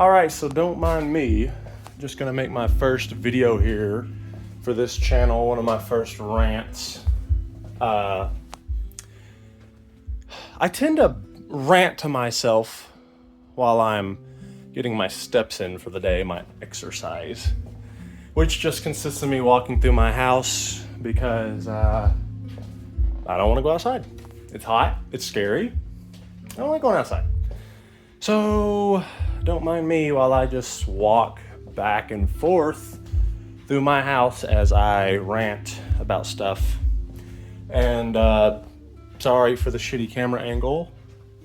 Alright, so don't mind me. Just gonna make my first video here for this channel, one of my first rants. I tend to rant to myself while I'm getting my steps in for the day, my exercise, which just consists of me walking through my house because I don't want to go outside. It's hot, it's scary, I don't like going outside. So don't mind me while I just walk back and forth through my house as I rant about stuff. And sorry for the shitty camera angle.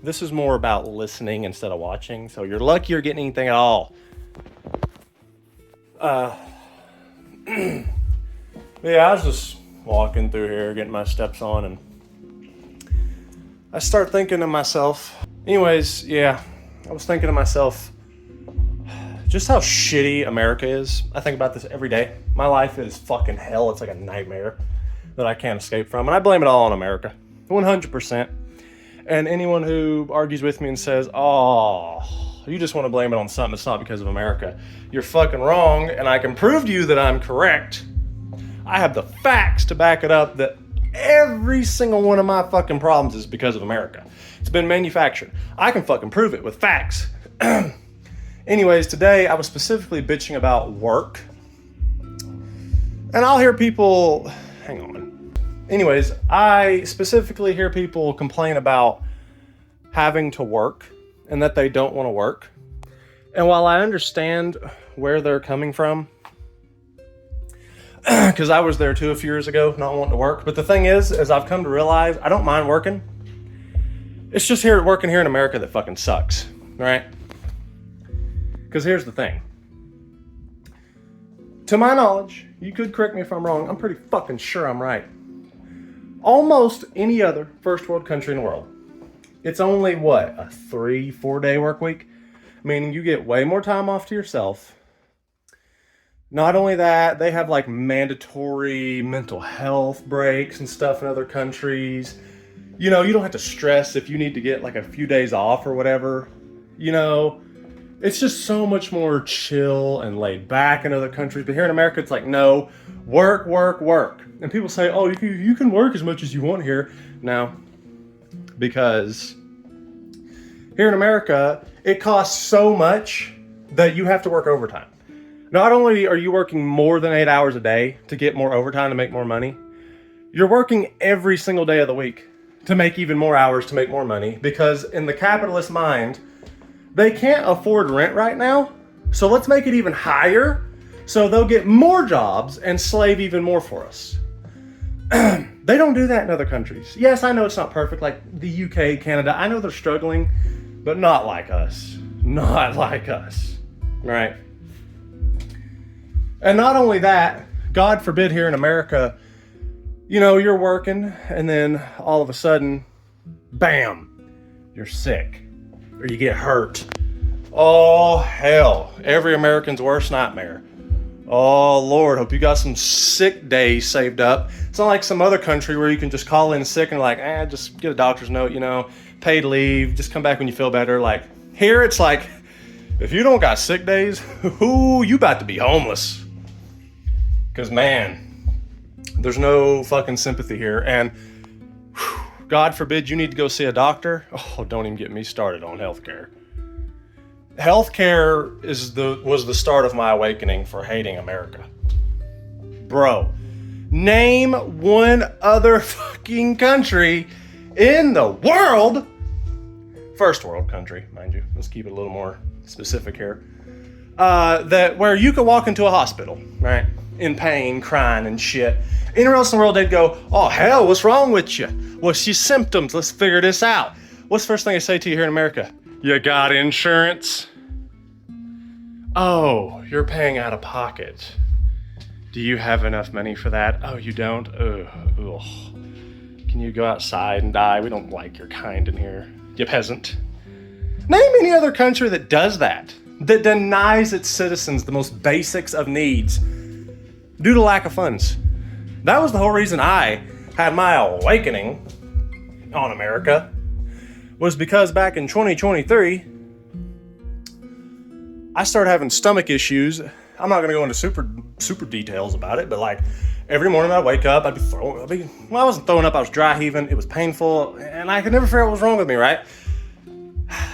This is more about listening instead of watching, so you're lucky you're getting anything at all. Yeah, I was just walking through here, getting my steps on, and I start thinking to myself, anyways, yeah, I was thinking to myself, just how shitty America is. I think about this every day. My life is fucking hell. It's like a nightmare that I can't escape from, and I blame it all on America, 100%. And anyone who argues with me and says, oh, you just want to blame it on something, it's not because of America, you're fucking wrong, and I can prove to you that I'm correct. I have the facts to back it up that every single one of my fucking problems is because of America. It's been manufactured. I can fucking prove it with facts. Anyways, today I was specifically bitching about work. And I'll hear people, hang on. Anyways, I specifically hear people complain about having to work and that they don't want to work. And while I understand where they're coming from, because I was there too a few years ago, not wanting to work. But the thing is I've come to realize I don't mind working. It's just working here in America that fucking sucks, right? Because here's the thing. To my knowledge, you could correct me if I'm wrong, I'm pretty fucking sure I'm right. Almost any other first world country in the world, it's only, what, a 3-4 day work week? Meaning you get way more time off to yourself. Not only that, they have like mandatory mental health breaks and stuff in other countries. You know, you don't have to stress if you need to get like a few days off or whatever. You know, it's just so much more chill and laid back in other countries. But here in America, it's like, no, work, work, work. And people say, oh, you can work as much as you want here. No, because here in America, it costs so much that you have to work overtime. Not only are you working more than 8 hours a day to get more overtime to make more money, you're working every single day of the week to make even more hours to make more money, because in the capitalist mind, they can't afford rent right now, so let's make it even higher so they'll get more jobs and slave even more for us. They don't do that in other countries. Yes, I know it's not perfect, like the UK, Canada, I know they're struggling, but not like us. Not like us, right? And not only that, God forbid here in America, you know, you're working and then all of a sudden, bam, you're sick or you get hurt. Oh, hell. Every American's worst nightmare. Oh, Lord, hope you got some sick days saved up. It's not like some other country where you can just call in sick and like, just get a doctor's note, you know, paid leave, just come back when you feel better. Like, here it's like, if you don't got sick days, ooh, you about to be homeless. Because, man, there's no fucking sympathy here. And God forbid you need to go see a doctor. Oh, don't even get me started on healthcare. Healthcare was the start of my awakening for hating America. Bro, name one other fucking country in the world, first world country, mind you, let's keep it a little more specific here, where you could walk into a hospital, right? In pain, crying and shit. Anywhere else in the world, they'd go, oh, hell, what's wrong with you? What's your symptoms? Let's figure this out. What's the first thing they say to you here in America? You got insurance? Oh, you're paying out of pocket. Do you have enough money for that? Oh, you don't? Ugh. Can you go outside and die? We don't like your kind in here, you peasant. Name any other country that does that denies its citizens the most basics of needs due to lack of funds. That was the whole reason I had my awakening on America, was because back in 2023, I started having stomach issues. I'm not going to go into super details about it, but like every morning I wake up, I wasn't throwing up, I was dry heaving. It was painful, and I could never figure out what was wrong with me, right?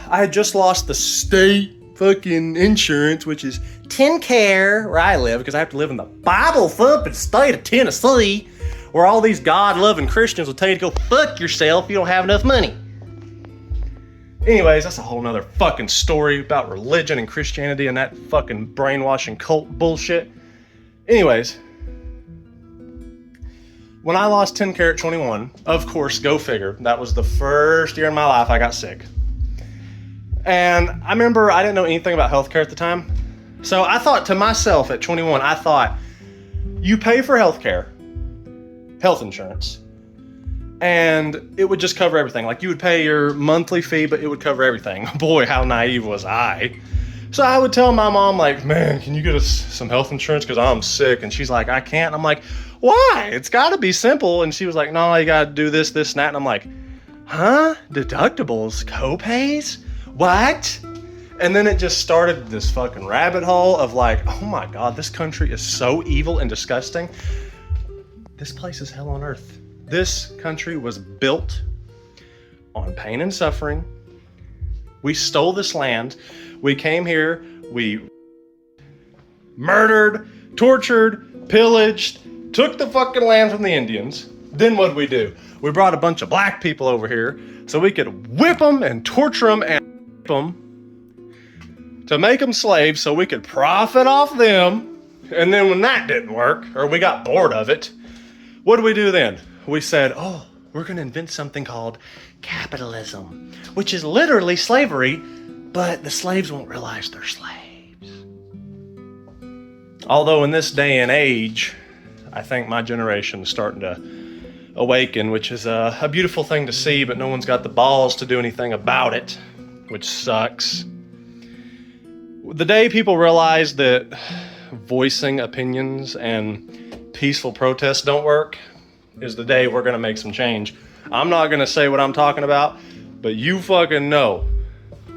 I had just lost the state fucking insurance, which is TennCare, where I live, because I have to live in the Bible-thumping state of Tennessee, where all these God-loving Christians will tell you to go fuck yourself if you don't have enough money. Anyways, that's a whole nother fucking story about religion and Christianity and that fucking brainwashing cult bullshit. Anyways, when I lost TennCare at 21, of course, go figure, that was the first year in my life I got sick. And I remember I didn't know anything about healthcare at the time. So I thought to myself at 21, I thought, you pay for healthcare, health insurance, and it would just cover everything. Like you would pay your monthly fee, but it would cover everything. Boy, how naive was I. So I would tell my mom, like, man, can you get us some health insurance? Because I'm sick. And she's like, I can't. And I'm like, why? It's got to be simple. And she was like, no, you got to do this, and that. And I'm like, huh? Deductibles? Copays? What? And then it just started this fucking rabbit hole of like, oh my God, this country is so evil and disgusting. This place is hell on earth. This country was built on pain and suffering. We stole this land. We came here. We murdered, tortured, pillaged, took the fucking land from the Indians. Then what'd we do? We brought a bunch of black people over here so we could whip them and torture them and rape them to make them slaves so we could profit off them. And then when that didn't work, or we got bored of it, what did we do then? We said, oh, we're going to invent something called capitalism, which is literally slavery, but the slaves won't realize they're slaves. Although in this day and age, I think my generation is starting to awaken, which is a beautiful thing to see, but no one's got the balls to do anything about it, which sucks. The day people realize that voicing opinions and peaceful protests don't work is the day we're going to make some change. I'm not going to say what I'm talking about, but you fucking know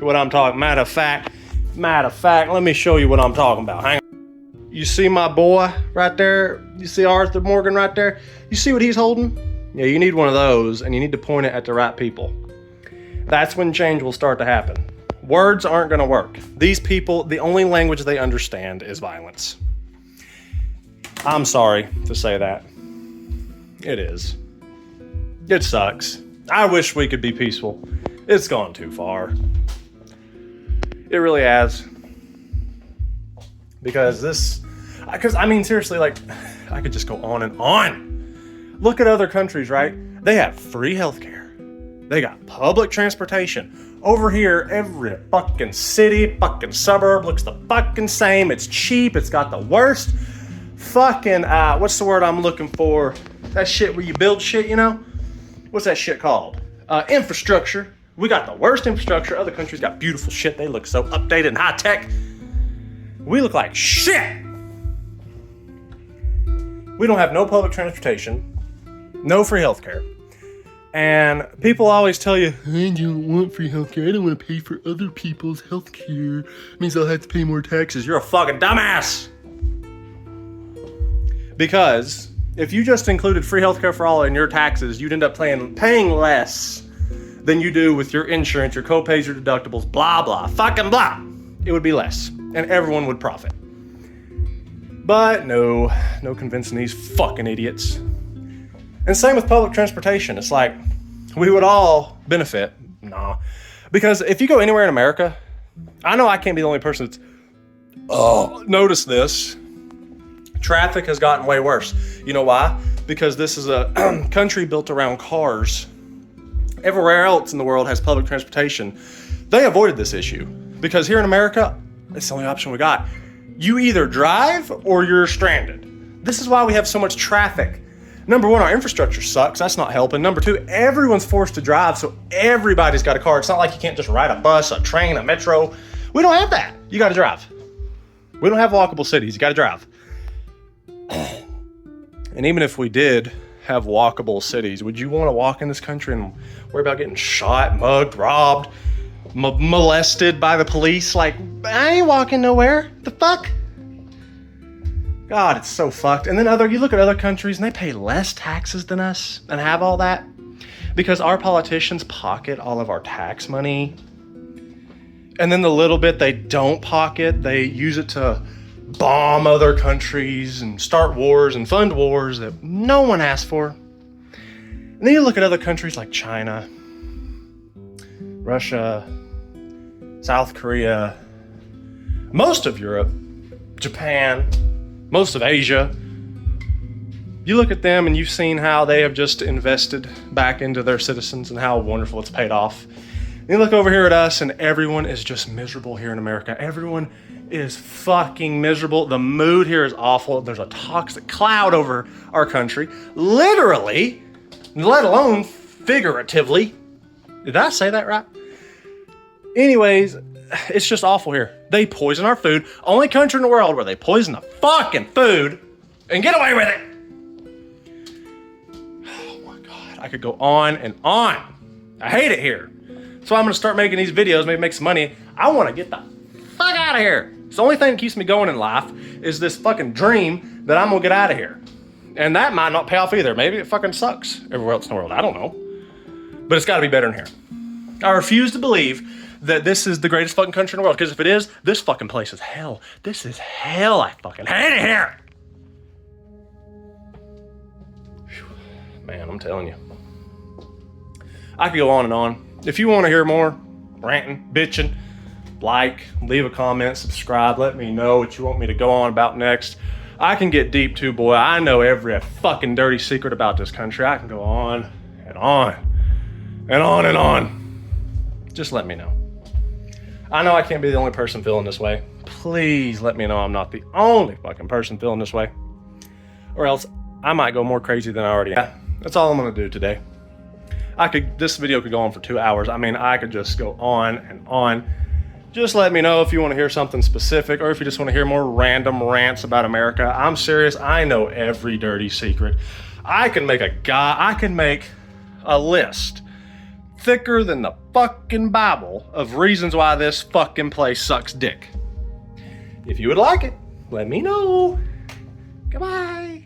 what I'm talking. Matter of fact, let me show you what I'm talking about. Hang on. You see my boy right there? You see Arthur Morgan right there? You see what he's holding? Yeah, you need one of those, and you need to point it at the right people. That's when change will start to happen. Words aren't going to work. These people, the only language they understand is violence. I'm sorry to say that. It is. It sucks. I wish we could be peaceful. It's gone too far. It really has. Because I mean, seriously, like, I could just go on and on. Look at other countries, right? They have free healthcare. They got public transportation. Over here, every fucking city, fucking suburb looks the fucking same. It's cheap. It's got the worst fucking, what's the word I'm looking for? That shit where you build shit, you know? What's that shit called? Infrastructure. We got the worst infrastructure. Other countries got beautiful shit. They look so updated and high tech. We look like shit. We don't have no public transportation, no free healthcare. And people always tell you, I don't want free healthcare. I don't want to pay for other people's healthcare. It means I'll have to pay more taxes. You're a fucking dumbass. Because if you just included free healthcare for all in your taxes, you'd end up paying less than you do with your insurance, your copays, your deductibles, blah, blah, fucking blah. It would be less, and everyone would profit. But no convincing these fucking idiots. And same with public transportation. It's like, we would all benefit. Nah. Because if you go anywhere in America, I know I can't be the only person that's, notice this. Traffic has gotten way worse. You know why? Because this is a country built around cars. Everywhere else in the world has public transportation. They avoided this issue. Because here in America, it's the only option we got. You either drive or you're stranded. This is why we have so much traffic. Number one, our infrastructure sucks. That's not helping. Number two, everyone's forced to drive, so everybody's got a car. It's not like you can't just ride a bus, a train, a metro. We don't have that. You got to drive. We don't have walkable cities. You got to drive. And even if we did have walkable cities, would you want to walk in this country and worry about getting shot, mugged, robbed? molested by the police. Like, I ain't walking nowhere. The fuck? God, it's so fucked. And then you look at other countries and they pay less taxes than us and have all that because our politicians pocket all of our tax money. And then the little bit they don't pocket, they use it to bomb other countries and start wars and fund wars that no one asked for. And then you look at other countries like China, Russia, South Korea, most of Europe, Japan, most of Asia. You look at them and you've seen how they have just invested back into their citizens and how wonderful it's paid off. And you look over here at us and everyone is just miserable here in America. Everyone is fucking miserable. The mood here is awful. There's a toxic cloud over our country, literally, let alone figuratively. Did I say that right? Anyways, it's just awful here. They poison our food. Only country in the world where they poison the fucking food and get away with it. Oh my God, I could go on and on. I hate it here. So I'm gonna start making these videos, maybe make some money. I wanna get the fuck out of here. It's the only thing that keeps me going in life is this fucking dream that I'm gonna get out of here. And that might not pay off either. Maybe it fucking sucks everywhere else in the world. I don't know. But it's gotta be better than here. I refuse to believe that this is the greatest fucking country in the world, because if it is, this fucking place is hell. This is hell. I fucking hate it here. Whew. Man, I'm telling you. I could go on and on. If you want to hear more ranting, bitching, leave a comment, subscribe, let me know what you want me to go on about next. I can get deep too, boy. I know every fucking dirty secret about this country. I can go on and on and on and on. Just let me know. I know I can't be the only person feeling this way. Please let me know I'm not the only fucking person feeling this way. Or else I might go more crazy than I already am. That's all I'm gonna do today. This video could go on for 2 hours. I mean, I could just go on and on. Just let me know if you want to hear something specific or if you just want to hear more random rants about America. I'm serious. I know every dirty secret. I can make a list thicker than the fucking Bible of reasons why this fucking place sucks dick. If you would like it, let me know. Goodbye.